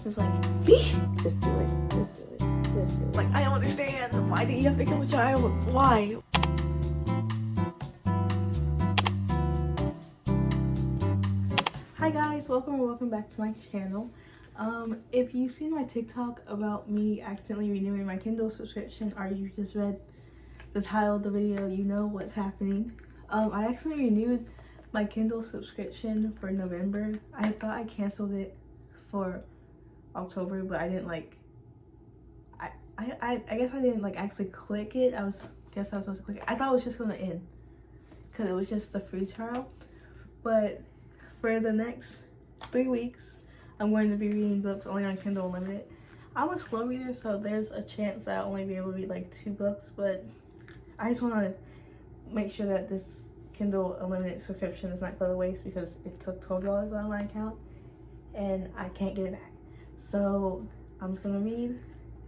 It's like, just do it. Just do it. Just do it. like, I don't understand. Why did you have to kill a child? Why? Hi guys, welcome back to my channel. If you've seen my TikTok about me accidentally renewing my Kindle subscription, or you just read the title of the video, you know what's happening. I actually renewed my Kindle subscription for November. I thought I canceled it for October, but I didn't I guess I didn't actually click it. I was supposed to click it. I thought it was just gonna end because it was just the free trial. But for the next 3 weeks, I'm going to be reading books only on Kindle Unlimited. I'm a slow reader, so there's a chance that I'll only be able to read like 2 books, but I just want to make sure that this Kindle Unlimited subscription is not go to waste because it took $12 out of my account and I can't get it back. So I'm just gonna read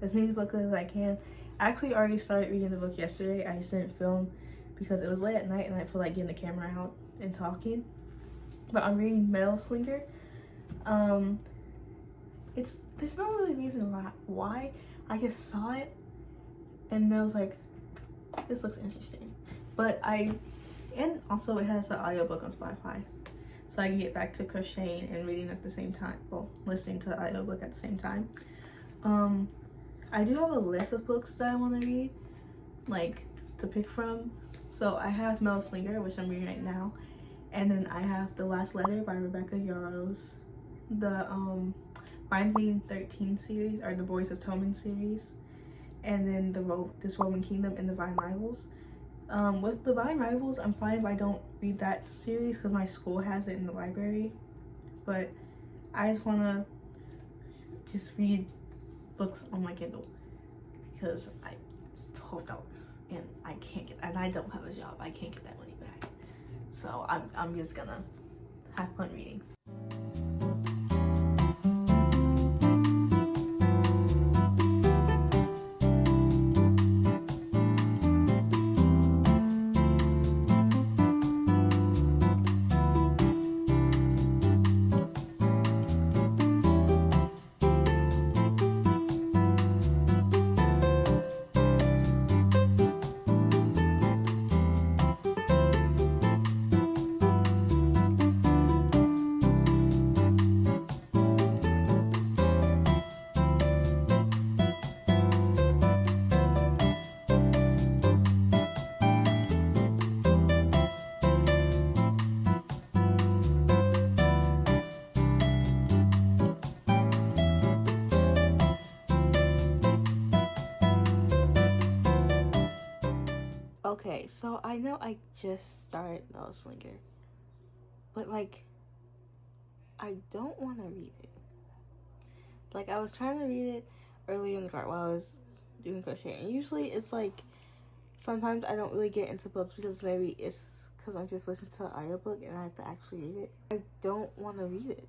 as many books as I can. I actually already started reading the book yesterday. I just didn't film because it was late at night and I feel like getting the camera out and talking. But I'm reading Metal Slinger. There's no really reason why. I just saw it and I was like, this looks interesting. And also it has the audiobook on Spotify, so I can get back to crocheting and reading at the same time. Well, listening to the audiobook at the same time. I do have a list of books that I want to read, to pick from. So I have Metal Slinger, which I'm reading right now, and then I have The Last Letter by Rebecca Yarros, the Binding 13 series, or the Boys of Tommen series, and then This Roman Kingdom and Divine Rivals. With Divine Rivals, I'm fine if I don't read that series because my school has it in the library, but I just want to just read books on my Kindle because it's $12 and I don't have a job. I can't get that money back, so I'm just gonna have fun reading. Okay, so I know I just started Metal Slinger, but I don't want to read it. I was trying to read it earlier in the car while I was doing crochet, and usually it's sometimes I don't really get into books because maybe it's because I'm just listening to the audiobook and I have to actually read it. I don't want to read it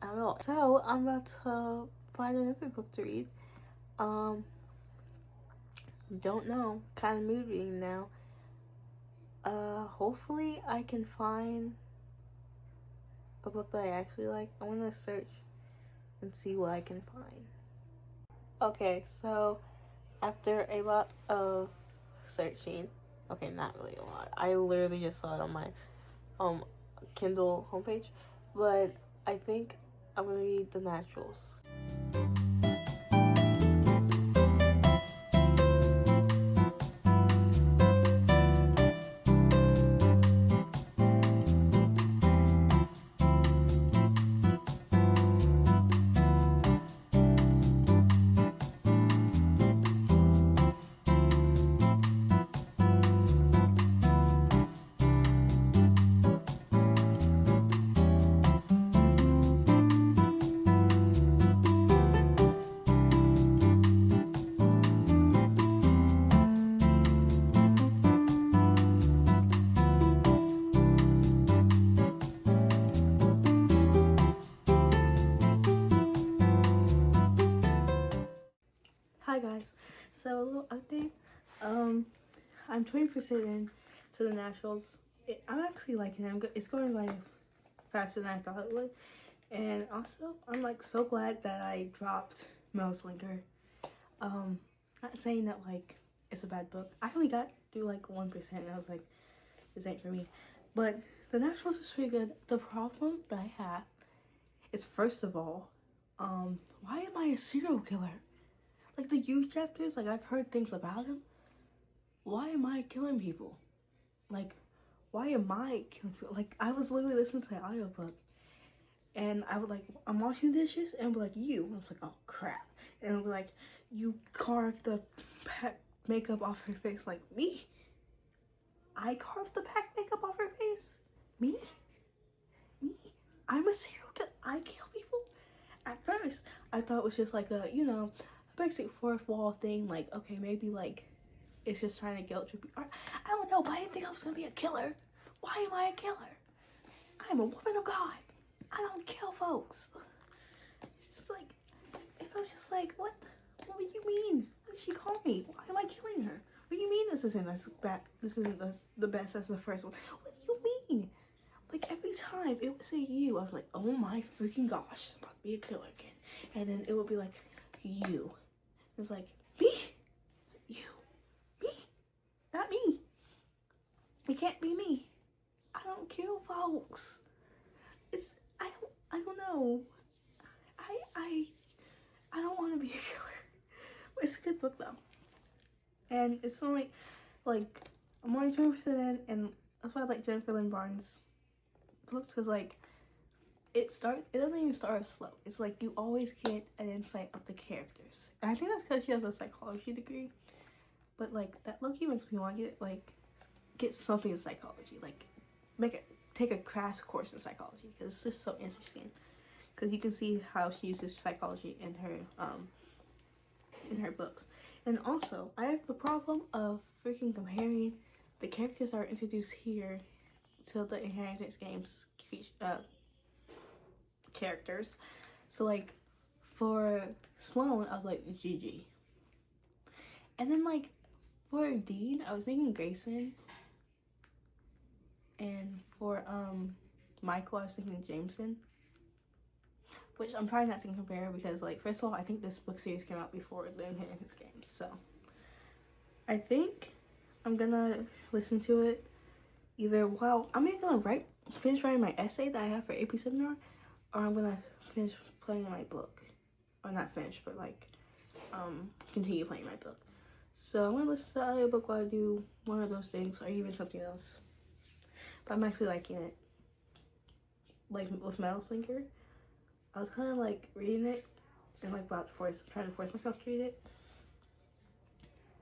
at all. So I'm about to find another book to read. Don't know, kind of mood reading now. Hopefully I can find a book that I actually like. I want to search and see what I can find. Okay, so after a lot of searching, okay, not really a lot, I literally just saw it on my Kindle homepage, but I think I'm gonna read The Naturals. Hi guys, so a little update. I'm 20% in to The Naturals. I'm actually liking it. It's going by faster than I thought it would. And also, I'm like so glad that I dropped Slinger. Not saying that like it's a bad book. I only got through like 1% and I was like, this ain't for me. But the Naturals is pretty good. The problem that I have is, first of all, why am I a serial killer? Like the youth chapters, like I've heard things about him. Why am I killing people? Like, why am I killing people? Like, I was literally listening to the audiobook and I would like, I'm washing dishes and I'd be like, you. I was like, oh crap. And I'd be like, you carved the makeup off her face. Like, me? I carved the makeup off her face? Me? Me? I'm a serial killer. I kill people? At first, I thought it was just like a, you know, a basic fourth wall thing. Like, okay, maybe like it's just trying to guilt trip you. I don't know, but I didn't think I was gonna be a killer. Why am I a killer? I'm a woman of God. I don't kill folks. It's just like, and I was just like, what do you mean? What did she call me? Why am I killing her? What do you mean this isn't as bad? This isn't the best as the first one? What do you mean? Like every time it would say you, I was like, oh my freaking gosh, it's about to be a killer again. And then it would be like, you. It's like, me? You. Me? Not me. It can't be me. I don't kill folks. I don't know. I don't want to be a killer. But it's a good book though. And it's only like I'm only 20% in, and that's why I like Jennifer Lynn Barnes books, because like it doesn't even start slow. It's like you always get an insight of the characters. And I think that's because she has a psychology degree. But like that low-key makes me want to get something in psychology. Like take a crash course in psychology, because it's just so interesting. Because you can see how she uses psychology in her books. And also, I have the problem of freaking comparing the characters that are introduced here to the Inheritance Games characters. So like for Sloane, I was like Gigi. And then like for Dean, I was thinking Grayson. And for Michael, I was thinking Jameson. Which I'm probably not going to compare because, like, first of all, I think this book series came out before the Inheritance Games. So, I think I'm going to listen to it either while I'm either going to finish writing my essay that I have for AP Seminar, or I'm going to finish playing my book. Or not finish, but, like, continue playing my book. So, I'm going to listen to the audiobook while I do one of those things, or even something else. But I'm actually liking it. Like, with Metal Slinker, I was kind of like reading it and like trying to force myself to read it,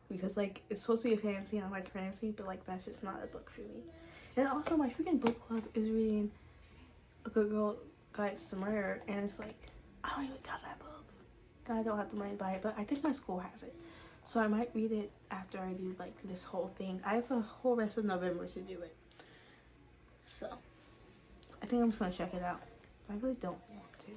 because like it's supposed to be a fantasy and I like fantasy, but like that's just not a book for me. And also my freaking book club is reading A Good Girl Guides to Murder, and it's like I don't even got that book and I don't have the money to buy it, but I think my school has it, so I might read it after I do like this whole thing. I have the whole rest of November to do it, so I think I'm just gonna check it out. I really don't want to.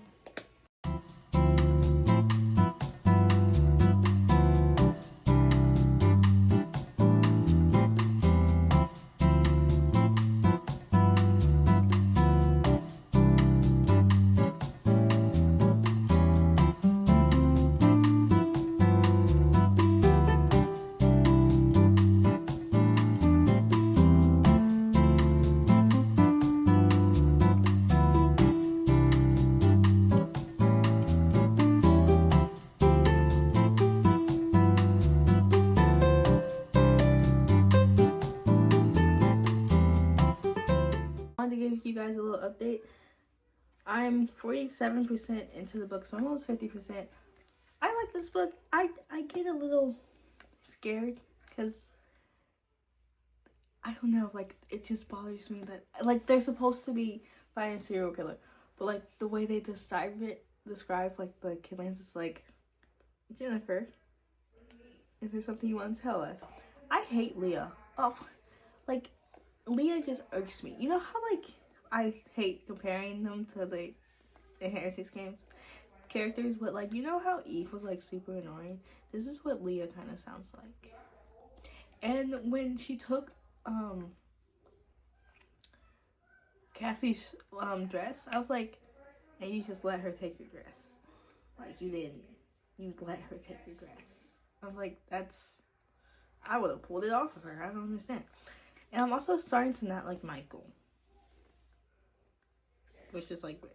To give you guys a little update, I'm 47% into the book, so I'm almost 50%. I like this book. I get a little scared because I don't know, like it just bothers me that like they're supposed to be fighting a serial killer, but like the way they describe like the killings is like, Jennifer, is there something you want to tell us? I hate Leah. Oh, like Leah just irks me. You know how like I hate comparing them to the Inheritance Games characters, but like you know how Eve was like super annoying? This is what Leah kind of sounds like. And when she took Cassie's dress, I was like, and you just let her take your dress. Like, you didn't. You let her take your dress. I was like, I would have pulled it off of her. I don't understand. And I'm also starting to not like Michael. Which is like weird.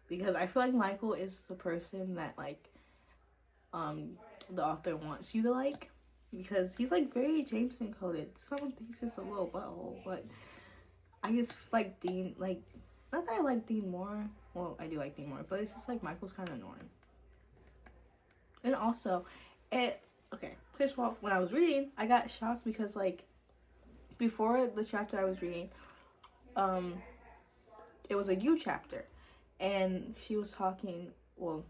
Because I feel like Michael is the person that like the author wants you to like. Because he's like very Jameson coded. Someone thinks it's a little butthole, but I just like Dean. Like, not that I like Dean more. Well, I do like Dean more, but it's just like Michael's kind of annoying. And also, first of all, when I was reading, I got shocked because like before the chapter I was reading, it was a you chapter, and she was talking. Well,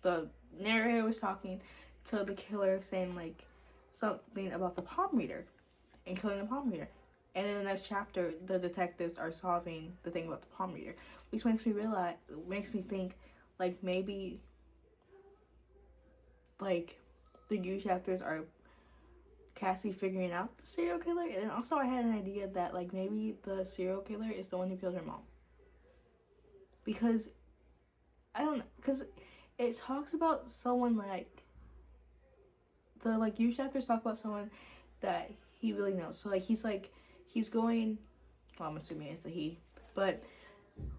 the narrator was talking to the killer, saying like something about the palm reader and killing the palm reader. And in the next chapter, the detectives are solving the thing about the palm reader, which makes me think like maybe like the you chapters are Cassie figuring out the serial killer. And also I had an idea that like maybe the serial killer is the one who killed her mom, because I don't know, because it talks about someone like the like you chapters talk about someone that he really knows. So like he's going, well, I'm assuming it's a he, but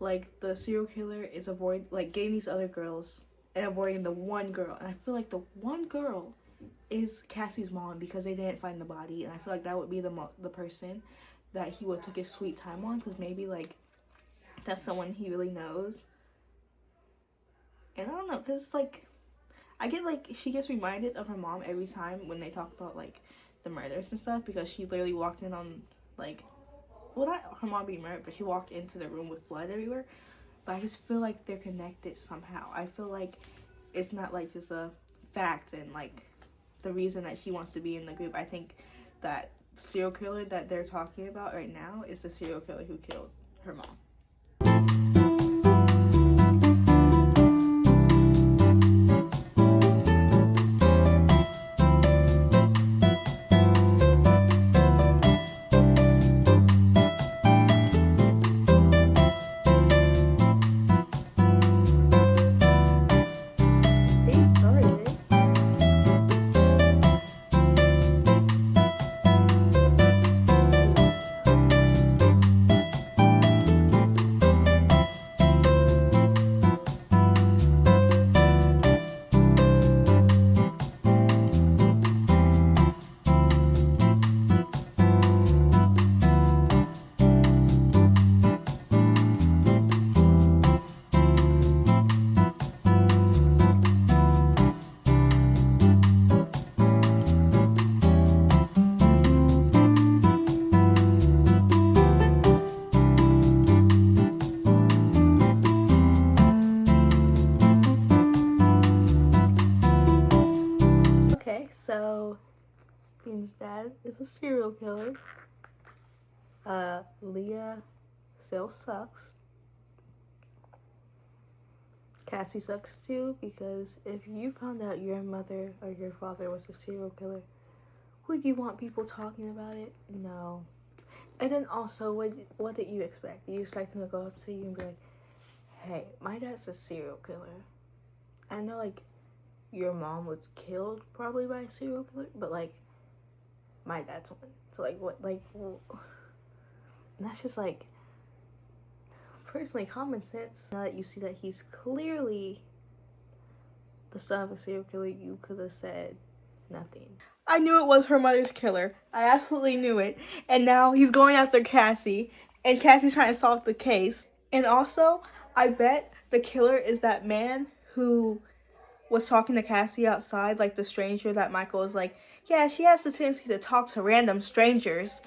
like the serial killer is getting these other girls and avoiding the one girl. And I feel like the one girl is Cassie's mom, because they didn't find the body. And I feel like that would be the person that he would take his sweet time on, because maybe like that's someone he really knows. And I don't know, because like I get like she gets reminded of her mom every time when they talk about like the murders and stuff, because she literally walked in on like, well, not her mom being murdered, but she walked into the room with blood everywhere. But I just feel like they're connected somehow. I feel like it's not like just a fact and like the reason that she wants to be in the group. I think that serial killer that they're talking about right now is the serial killer who killed her mom. So, Dean's dad is a serial killer. Leah still sucks. Cassie sucks too, because if you found out your mother or your father was a serial killer, would you want people talking about it? No. And then also, what did you expect? Did you expect him to go up to you and be like, hey, my dad's a serial killer? I know, like, your mom was killed probably by a serial killer, but like my dad's one. So like what, like, well, and that's just like personally common sense. Now that you see that he's clearly the son of a serial killer, you could have said nothing. I knew it was her mother's killer. I absolutely knew it. And now he's going after Cassie, and Cassie's trying to solve the case. And also, I bet the killer is that man who was talking to Cassie outside, like the stranger that Michael was like, yeah, she has the tendency to talk to random strangers.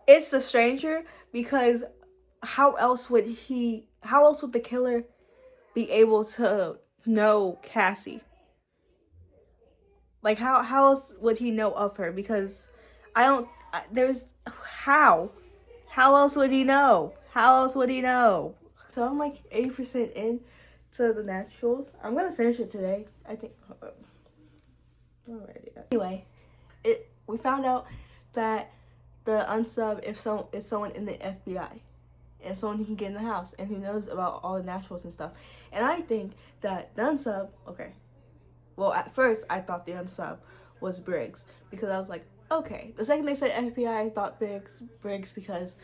It's the stranger, because how else would the killer be able to know Cassie? Like, how else would he know of her? Because how else would he know? How else would he know? So I'm like 80% in to the naturals. I'm gonna finish it today, I think. Anyway, we found out that the unsub is someone in the FBI, and someone who can get in the house and who knows about all the naturals and stuff. And I think that the unsub, okay, well, at first I thought the unsub was Briggs, because I was like, okay. The second they said FBI, I thought Briggs because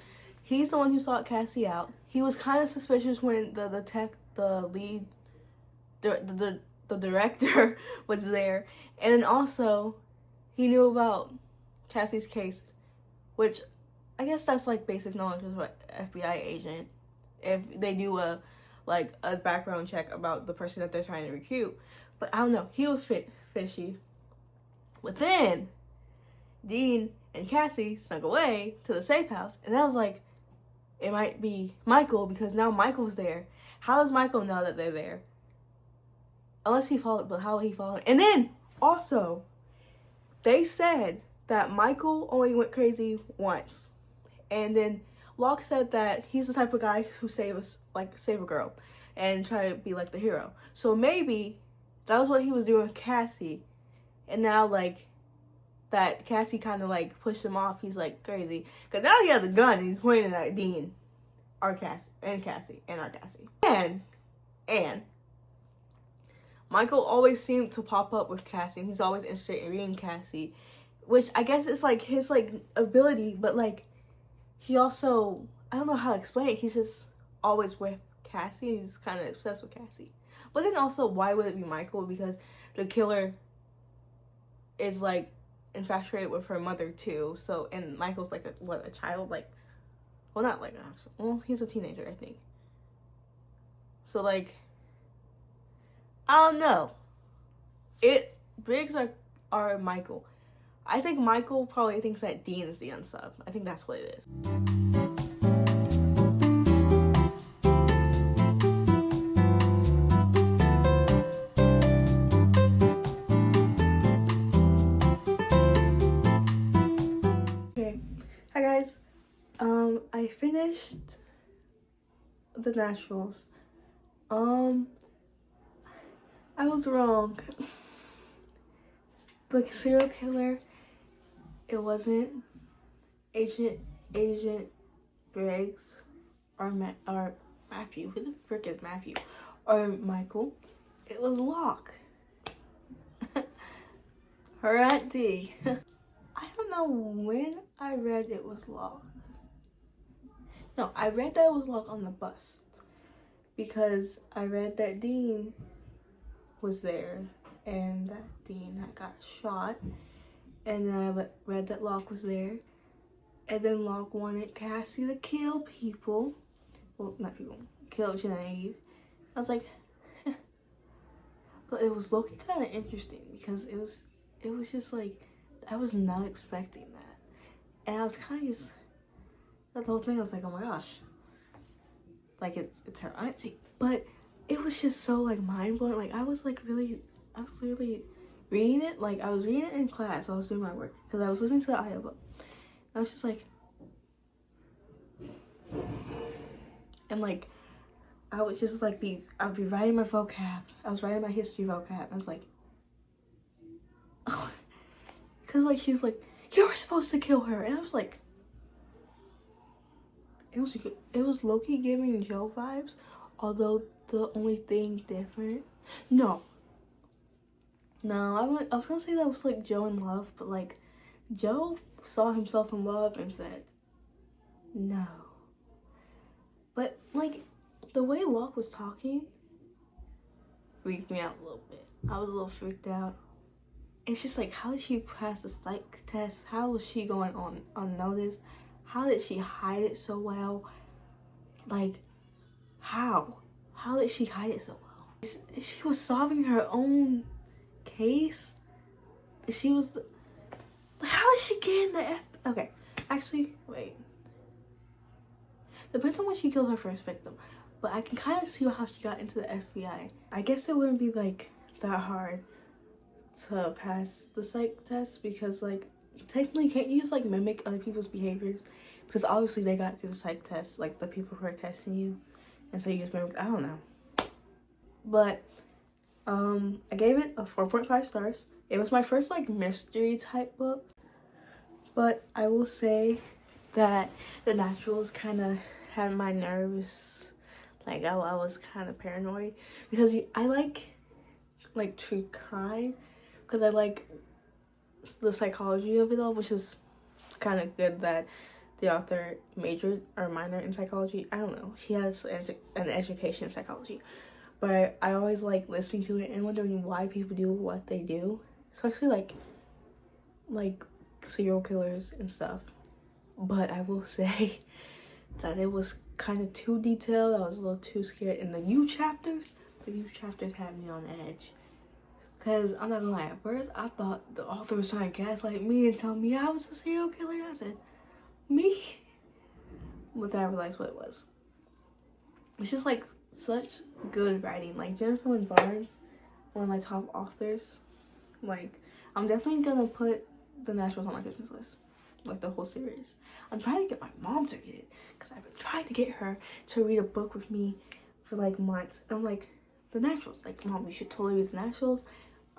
he's the one who sought Cassie out. He was kind of suspicious when the director was there, and then also he knew about Cassie's case, which I guess that's like basic knowledge of what FBI agent, if they do a background check about the person that they're trying to recruit. But I don't know, he was fishy. But then Dean and Cassie snuck away to the safe house, and I was like, it might be Michael, because now Michael's there. How does Michael know that they're there? Unless he followed, but how will he follow? And then also, they said that Michael only went crazy once, and then Locke said that he's the type of guy who save a girl and try to be like the hero. So maybe that was what he was doing with Cassie, and now like that Cassie kind of like pushed him off. He's like crazy because now he has a gun and he's pointing at Dean, Cassie, and our Cassie, and Michael always seemed to pop up with Cassie, and he's always interested in reading Cassie, which I guess is like his like ability, but like he also, I don't know how to explain it, he's just always with Cassie. He's kind of obsessed with Cassie. But then also, why would it be Michael? Because the killer is like infatuated with her mother too. So, and Michael's like a child, like, well, not like actually, well, he's a teenager, I think. So like, I don't know. Briggs are Michael. I think Michael probably thinks that Dean is the unsub. I think that's what it is. Okay. Hi guys. I finished the naturals. I was wrong. The serial killer, it wasn't Agent Briggs or Matthew. Who the frick is Matthew? Or Michael. It was Locke. Her Aunt D. I don't know when I read it was Locke. No, I read that it was Locke on the bus, because I read that Dean was there and that Dean had got shot, and then I read that Locke was there, and then Locke wanted Cassie to kill people. Well, not people, kill Genevieve. I was like, but it was low-key kind of interesting, because it was just like, I was not expecting that, and I was kind of just, the whole thing, I was like, oh my gosh, like it's her auntie. But it was just so like mind-blowing. Like I was really reading it. Like I was reading it in class while I was doing my work, because I was listening to the audiobook. I was just like, and like I would just like I would be writing my vocab. I was writing my history vocab. I was like, because like she was like, you were supposed to kill her, and I was like, it was low-key giving Joe vibes, although the only thing different, no, I was gonna say that was like Joe in love, but like Joe saw himself in love and said no. But like the way Locke was talking freaked me out a little bit. I was a little freaked out. It's just like, how did she pass the psych test? How was she going on unnoticed? How did she hide it so well? Like, how did she hide it so well? She was solving her own case. She was how did she get in the okay, actually, wait. Depends on when she killed her first victim, but I can kind of see how she got into the FBI. I guess it wouldn't be like that hard to pass the psych test, because like technically can't you just like mimic other people's behaviors, because obviously they got through the psych test, like the people who are testing you, and so you just mimic. I don't know, but I gave it a 4.5 stars. It was my first like mystery type book, but I will say that the naturals kind of had my nerves. Like I was kind of paranoid because I like true crime because I like the psychology of it all, which is kind of good that the author majored or minored in psychology. I don't know. She has an education in psychology. But I always like listening to it and wondering why people do what they do. Especially like serial killers and stuff. But I will say that it was kind of too detailed. I was a little too scared. And the new chapters had me on edge. Because I'm not gonna lie, at first I thought the author was trying to gaslight me and tell me I was a serial killer. I said, me? But then I realized what it was. It's just like such good writing. Like Jennifer Lynn Barnes, one of my top authors. Like I'm definitely gonna put The Naturals on my Christmas list. Like the whole series. I'm trying to get my mom to read it because I've been trying to get her to read a book with me for like months. I'm like, The Naturals. Like, Mom, you should totally read The Naturals.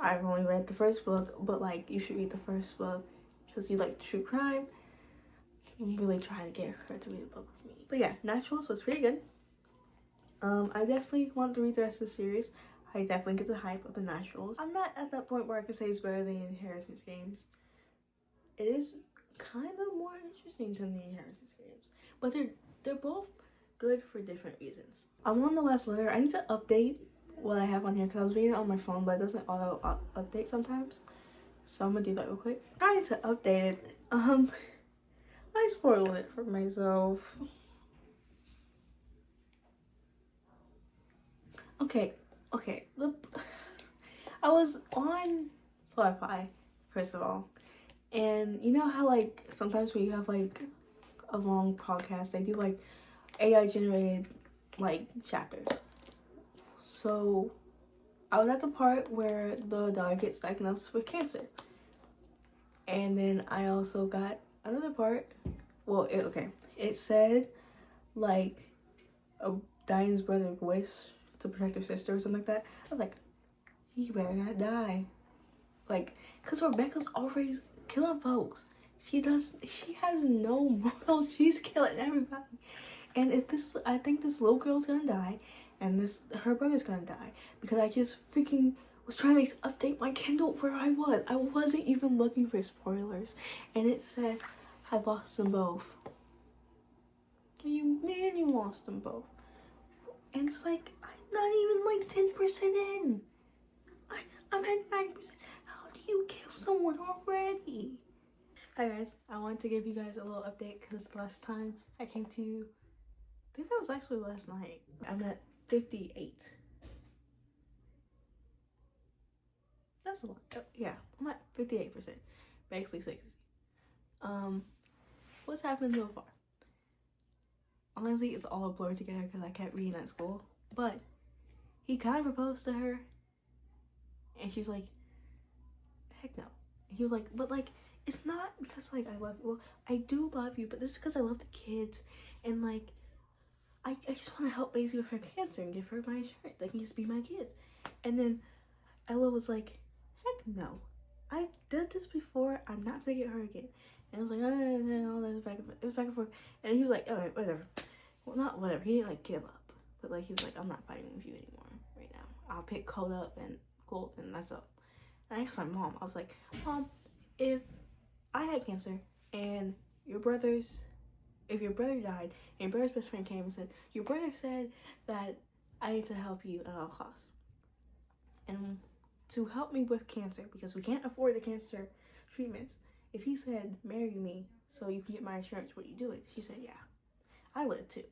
I've only read the first book, but like you should read the first book because you like true crime. I'm really trying to get her to read a book with me. But yeah, Naturals was pretty good. I definitely want to read the rest of the series. I definitely get the hype of The Naturals. I'm not at that point where I can say it's better than the Inheritance games. It is kind of more interesting than the Inheritance games, but they're both good for different reasons. I'm on the last letter. I need to update what I have on here because I was reading it on my phone, but it doesn't auto update sometimes. So I'm gonna do that real quick. I need to update it. I spoiled it for myself. Okay. I was on Spotify, first of all. And you know how like sometimes when you have like a long podcast, they do like AI generated like chapters. So I was at the part where the dog gets diagnosed with cancer. And then I also got another part. Well, it said like a Diane's brother wish to protect her sister or something like that. I was like, he better not die. Like, cause Rebecca's always killing folks. She has no morals. She's killing everybody. And I think this little girl's gonna die, and her brother's gonna die because I just freaking was trying to update my Kindle where I was. I wasn't even looking for spoilers, and it said I lost them both. What do you mean you lost them both? And it's like I'm not even like 10% in. I'm at 9%. How do you kill someone already? Hi guys, I wanted to give you guys a little update because the last time I came to you, I think that was actually last night. I'm at 58. That's a lot. Yeah, I'm at 58%. Basically 60. What's happened so far? Honestly, it's all a blur together because I kept reading at school. But he kind of proposed to her, and she's like, heck no. And he was like, but like, it's not because like I love you. Well, I do love you, but this is because I love the kids, and like I just want to help Maisie with her cancer and give her my insurance. They can just be my kids. And then Ella was like, heck no. I did this before. I'm not gonna get her again. And I was like, no, all this back and forth. It was back and forth. And he was like, alright, whatever. Well, not whatever. He didn't like give up, but like he was like, I'm not fighting with you anymore right now. I'll pick Cold up and Cold, and that's up. And I asked my mom. I was like, Mom, if I had cancer and if your brother died and your brother's best friend came and said, your brother said that I need to help you at all costs. And to help me with cancer, because we can't afford the cancer treatments, if he said, marry me so you can get my insurance, would you do it? She said, yeah. I would too.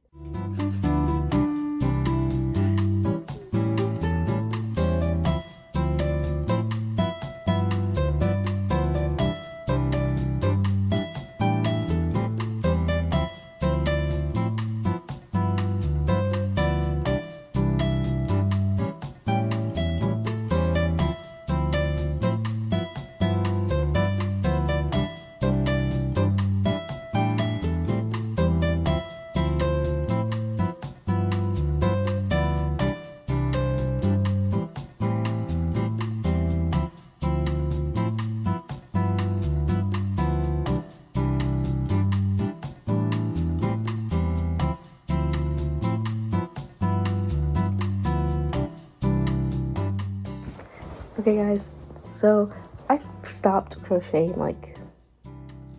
Okay, guys, so I stopped crocheting like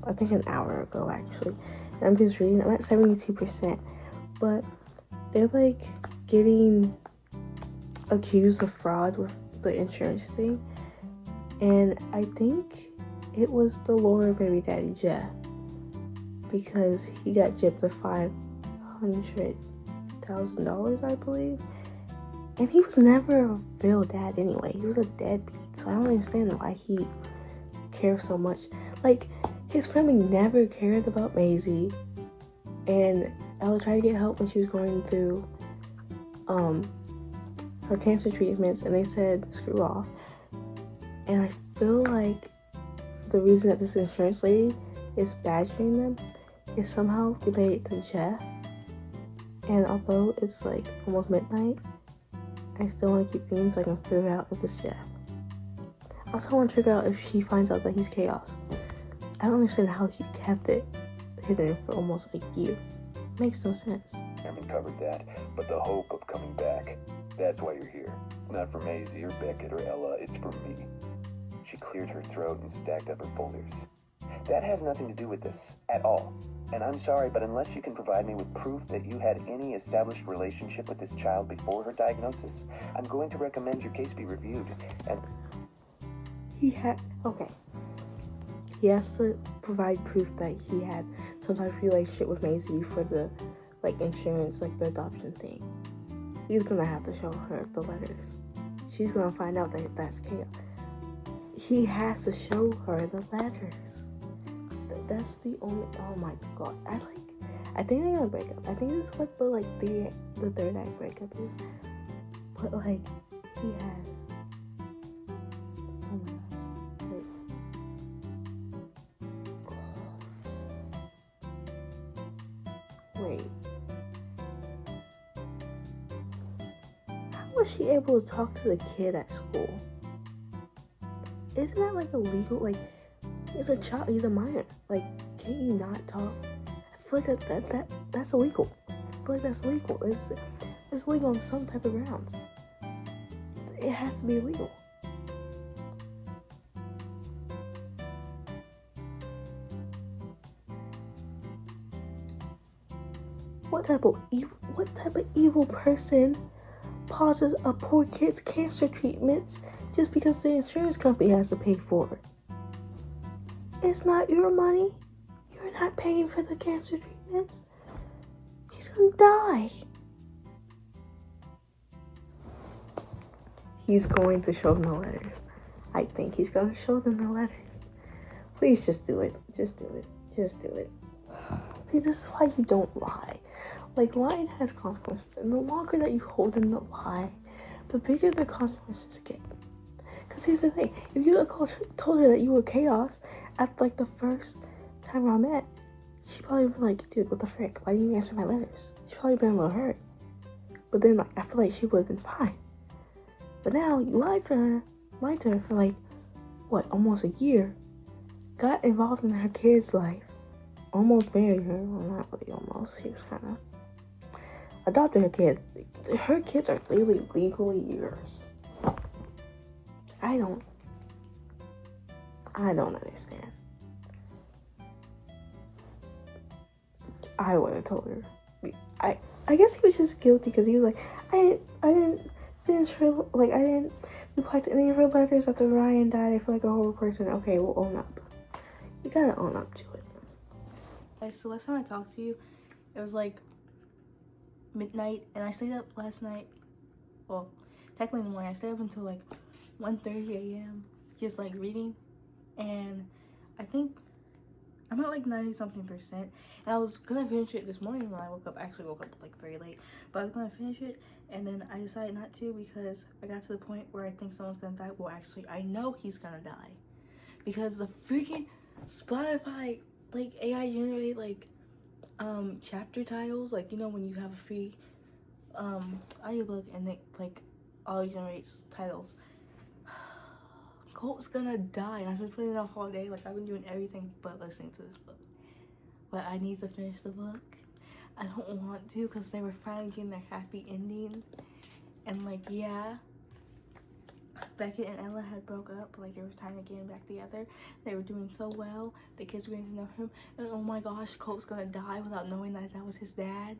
I think an hour ago actually. And I'm just reading. I'm at 72%, but they're like getting accused of fraud with the insurance thing, and I think it was the Laura baby daddy Jeff, because he got gypped of $500,000, I believe. And he was never a real dad anyway. He was a deadbeat. So I don't understand why he cares so much. Like, his family never cared about Maisie. And Ella tried to get help when she was going through her cancer treatments, and they said screw off. And I feel like the reason that this insurance lady is badgering them is somehow related to Jeff. And although it's like almost midnight, I still want to keep reading so I can figure out if it's Jeff. I also want to figure out if she finds out that he's chaos. I don't understand how he kept it hidden for almost a year. Makes no sense. I haven't covered that, but the hope of coming back, that's why you're here. It's not for Maisie or Beckett or Ella, it's for me. She cleared her throat and stacked up her folders. That has nothing to do with this, at all. And I'm sorry, but unless you can provide me with proof that you had any established relationship with this child before her diagnosis, I'm going to recommend your case be reviewed. And okay. He has to provide proof that he had some type of relationship with Maisie before the, like, insurance, like, the adoption thing. He's gonna have to show her the letters. She's gonna find out that that's chaos. He has to show her the letters. That's the only. Oh my god! I think they're gonna break up. I think this is what the third act breakup is. But like, he has. Oh my gosh! Wait. How was she able to talk to the kid at school? Isn't that like illegal? Like, he's a child. He's a minor. Like, can you not talk? I feel like that's illegal. I feel like that's illegal. It's illegal on some type of grounds. It has to be illegal. What type of evil person pauses a poor kid's cancer treatments just because the insurance company has to pay for it? It's not your money. You're not paying for the cancer treatments. She's gonna die. He's going to show them the letters. I think he's gonna show them the letters. Please just do it. Just do it. Just do it. See, this is why you don't lie. Like, lying has consequences. And the longer that you hold in the lie, the bigger the consequences get. Because here's the thing. If you told her that you were chaos at, like, the first time I met, she probably would be like, dude, what the frick? Why didn't you answer my letters? She probably been a little hurt. But then, like, I feel like she would have been fine. But now, you lied to her for, like, what, almost a year. Got involved in her kid's life. Almost married her. Well, not really almost. He was kind of... Adopted her kid. Her kids are literally legally yours. I don't understand. I would have told her. I guess he was just guilty because he was like, I didn't finish her, like, I didn't reply to any of her letters after Ryan died. I feel like a horrible person. Okay, well, own up. You gotta own up to it. So last time I talked to you, it was like midnight, and I stayed up last night. Well, technically in the morning. I stayed up until like 1:30 a.m. just like reading, and I think I'm at like 90-something%. And I was gonna finish it this morning when I woke up. I actually woke up like very late, but I was gonna finish it, and then I decided not to because I got to the point where I think someone's gonna die. Well, actually, I know he's gonna die because the freaking Spotify, like, AI generate like chapter titles, like, you know, when you have a free audiobook and it like auto generates titles. Colt's gonna die, and I've been putting it off all day. Like, I've been doing everything but listening to this book, but I need to finish the book. I don't want to because they were finally getting their happy ending, and like, yeah, Beckett and Ella had broke up, like they were trying to get him back together. They were doing so well. The kids were getting to know him, and oh my gosh, Colt's gonna die without knowing that that was his dad.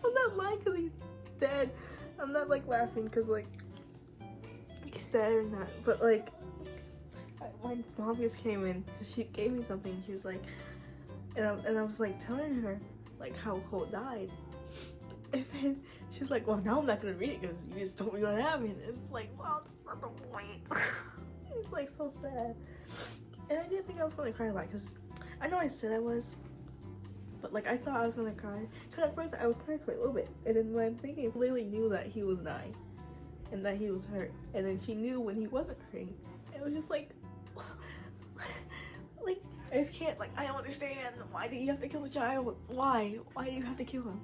I'm not lying because he's dead. I'm not like laughing because like he's dead or not. But like my mom just came in because she gave me something. She was like, and I was like telling her like how Colt died. And then she was like, well, now I'm not gonna read it because you just told me what happened. And it's like, well, that's not the point. It's like so sad. And I didn't think I was gonna cry a lot because I know I said I was, but like I thought I was gonna cry. So at first I was crying for a little bit, and then when I'm thinking, Lily knew that he was dying and that he was hurt, and then she knew when he wasn't hurting. It was just like, like I just can't. Like I don't understand. Why did you have to kill the child? Why? Why do you have to kill him?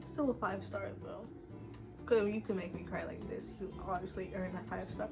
Still a 5 stars though. Cause if you can make me cry like this, you obviously earn that 5 star.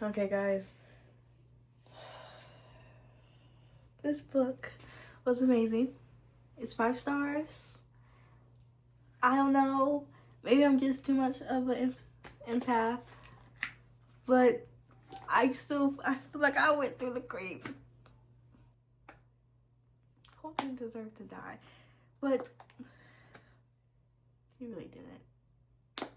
Okay, guys. This book was amazing. It's 5 stars. I don't know. Maybe I'm just too much of an empath. But I feel like I went through the grief. Cole didn't deserve to die. But he really didn't.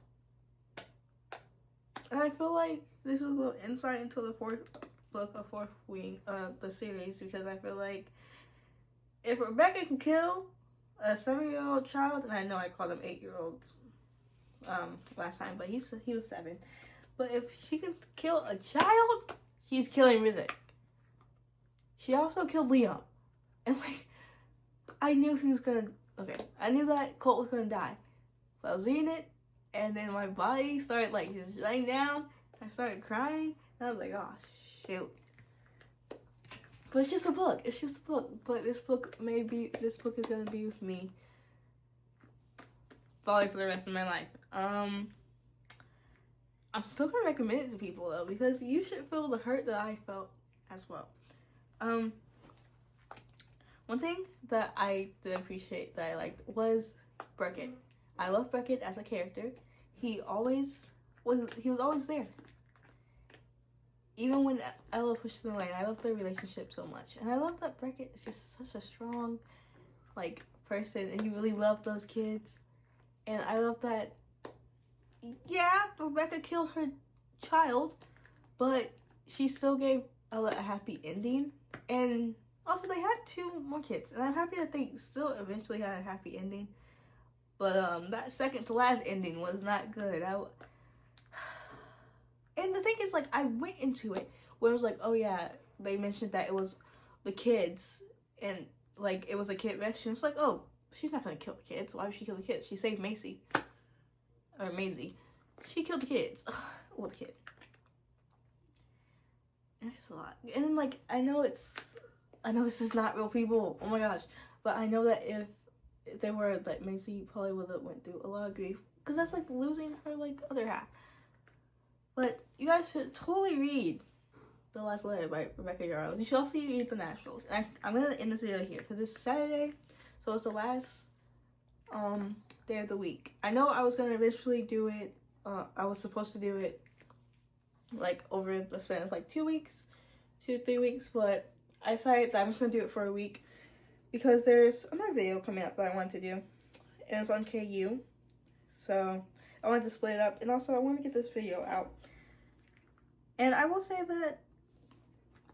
And I feel like this is a little insight into the fourth book of fourth wing of the series, because I feel like if Rebecca can kill a 7-year-old child, and I know I called him 8-year-olds last time, but he was 7. But if she can kill a child, she's killing Riddick. She also killed Liam, and like I knew he was gonna. Okay, I knew that Colt was gonna die. So I was reading it, and then my body started like just laying down. I started crying, and I was like, oh shoot. But it's just a book. It's just a book. But this book is gonna be with me probably for the rest of my life. I'm still gonna recommend it to people though, because you should feel the hurt that I felt as well. One thing that I did appreciate that I liked was Beckett. I love Beckett as a character. He was always there. Even when Ella pushed him away, and I love their relationship so much. And I love that Beckett is just such a strong, like, person, and he really loved those kids. And I love that, yeah, Rebecca killed her child, but she still gave Ella a happy ending. And also, they had 2 more kids, and I'm happy that they still eventually had a happy ending. But that second to last ending was not good. And the thing is, like, I went into it where it was like, oh yeah, they mentioned that it was the kids, and like it was a kid rescue. It's like, oh, she's not gonna kill the kids. Why would she kill the kids? She saved Maisie. She killed the kids. Well, the kid. And it's a lot. And then, like, I know this is not real people. Oh my gosh. But I know that if they were, like, Maisie probably would have went through a lot of grief, because that's like losing her, like, other half. But you guys should totally read The Last Letter by Rebecca Yarros. You should also read The Naturals. And I'm going to end this video here because it's Saturday, so it's the last day of the week. I know I was going to eventually do it. I was supposed to do it like over the span of like 2 weeks, 2 to 3 weeks, but I decided that I'm just going to do it for a week because there's another video coming up that I want to do, and it's on KU. So I wanted to split it up, and also I want to get this video out. And I will say that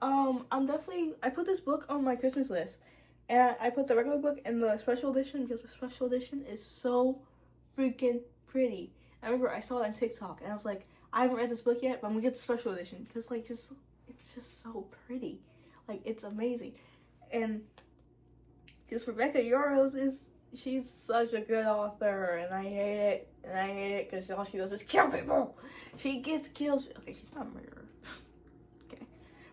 I put this book on my Christmas list, and I put the regular book in the special edition because the special edition is so freaking pretty. I remember I saw it on TikTok, and I was like, I haven't read this book yet, but I'm gonna get the special edition because like it's just so pretty, like it's amazing. And just Rebecca Yarros she's such a good author, and I hate it because all she does is kill people. She gets killed. Okay, she's not a murderer. Okay,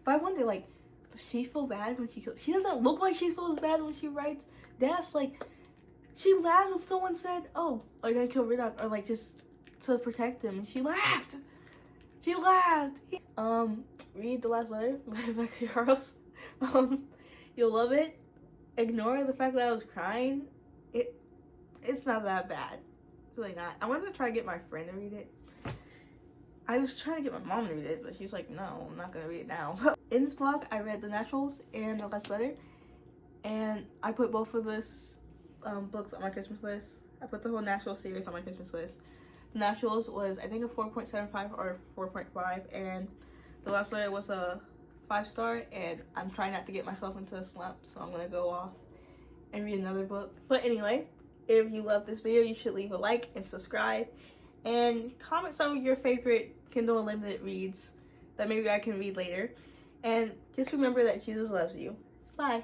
but I wonder, like, does she feel bad when she kills? She doesn't look like she feels bad when she writes deaths. Like, she laughed when someone said, "Oh, are you gonna kill Riddick?" Or like just to protect him, and she laughed. She laughed. Read The Last Letter by Rebecca Yarros. You'll love it. Ignore the fact that I was crying. It's not that bad. Really not. I wanted to try to get my friend to read it. I was trying to get my mom to read it, but she was like, no, I'm not gonna read it now. In this vlog, I read The Naturals and The Last Letter, and I put both of those books on my Christmas list. I put the whole Naturals series on my Christmas list. The Naturals was, I think, a 4.75 or 4.5, and The Last Letter was a 5-star, and I'm trying not to get myself into a slump, so I'm gonna go off and read another book. But anyway, if you love this video, you should leave a like and subscribe, and comment some of your favorite Kindle Unlimited reads that maybe I can read later. And just remember that Jesus loves you. Bye.